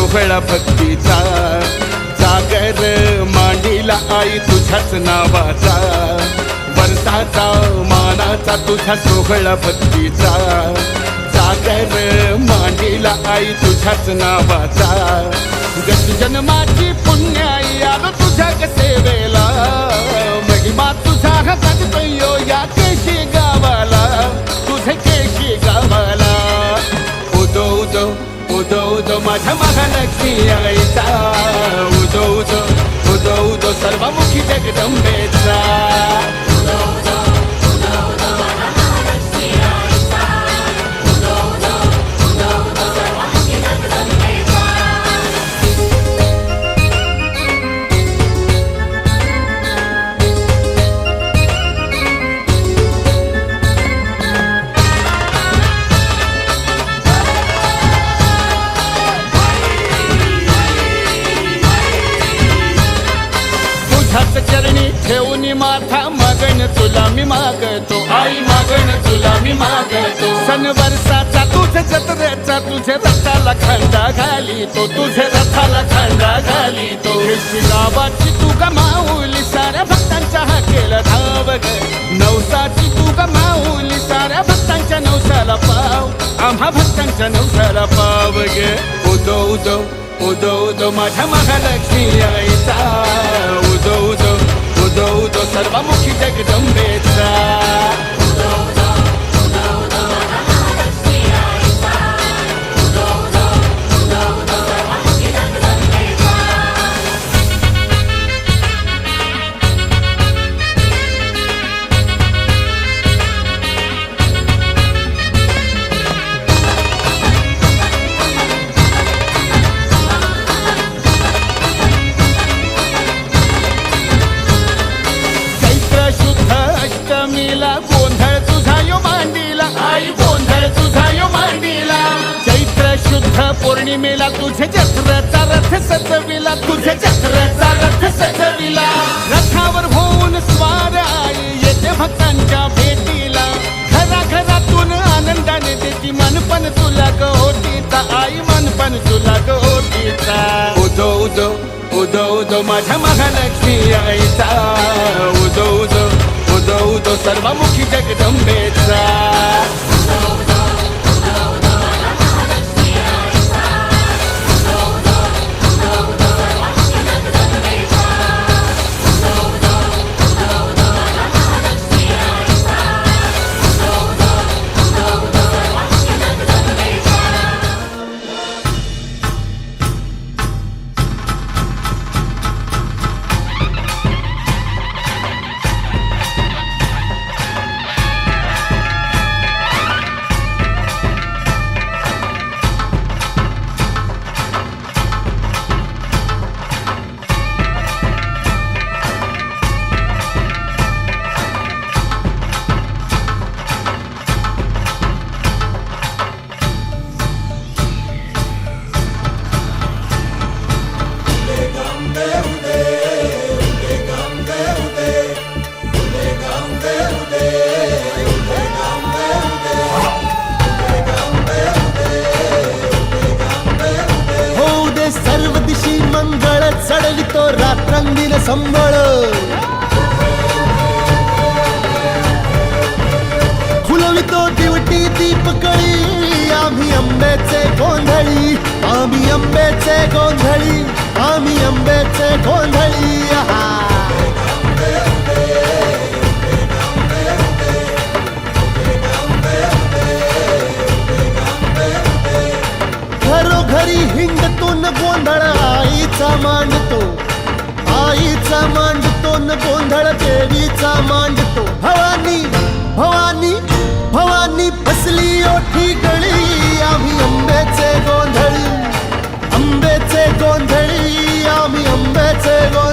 सोहळा भक्तीचा, जागर मांडीला आई तुझ्याच नावाचा, वर्षाचा मानाचा तुझा सोहळा भक्तीचा, जागर मांडीला आई तुझ्याच नावाचा, गत जन्माची पुण्याई आलो तुझ्या सेवेला, महिमा तुझा गाजतोय या केशी गावाला, तुझे केशी गावाला, उदो उदो उदो उदो माझ्या महालक्ष्मी आईचा, उदो उदो उदो उदो सर्वमुखी जगदंबेचा, चरणी ठेवून माथा मागण तुला मी मागतो, आई मागण तुला मी मागतो, सन वर्षाचा तुझे जत्रेचा तुझे रथाला खांदा घालितो, तुझे रथाला खांदा घालितो, गावाची तू गमावली साऱ्या भक्तांच्या हाकेला धाव ग, नवसाची तू गमावली साऱ्या भक्तांच्या नवसाला पाव, आम्हा भक्तांच्या नवसाला पाव ग, उदो उदो उदो उदो माझ्या महालक्ष्मी आईचा, उदो उदो उदो उदो सर्वमुखी जगदंबेचा, गोंधळ तुझा यो मांडीला, आई गोंधळ तुझा यो मांडीला, चैत्र शुद्ध पौर्णिमेला तुझे जत्रेचा रथ सजविला, तुझे जत्रेचा रथ सजविला, रथावर होऊन स्वार आई येते भक्तांच्या भेटीला, घरा घरातून आनंदाने देती मनपण तुला गोटीचा, आई मनपण तुला गोटीचा, उदो उदो उदो उदो माझ्या महालक्ष्मी आईचा, उदो उदो उदो उदो सर्वमुखी जगदंबेचा, चढवितो रात्रंगीन संबळ, फुलवितो दिवटी दीपकळी, आम्ही अंबेचे गोंधळी, आम्ही अंबेचे गोंधळी, आम्ही अंबेचे गोंधळी, घरोघरी हिंडतो न गोंधळ आईचा मांडतो, आईचा मांडतो न गोंधळ देवीचा मांडतो, भवानी भवानी भवानी बसली ओठी गळी, आम्ही अंबेचे गोंधळी, अंबेचे गोंधळी, आम्ही अंबेचे गोंधळी.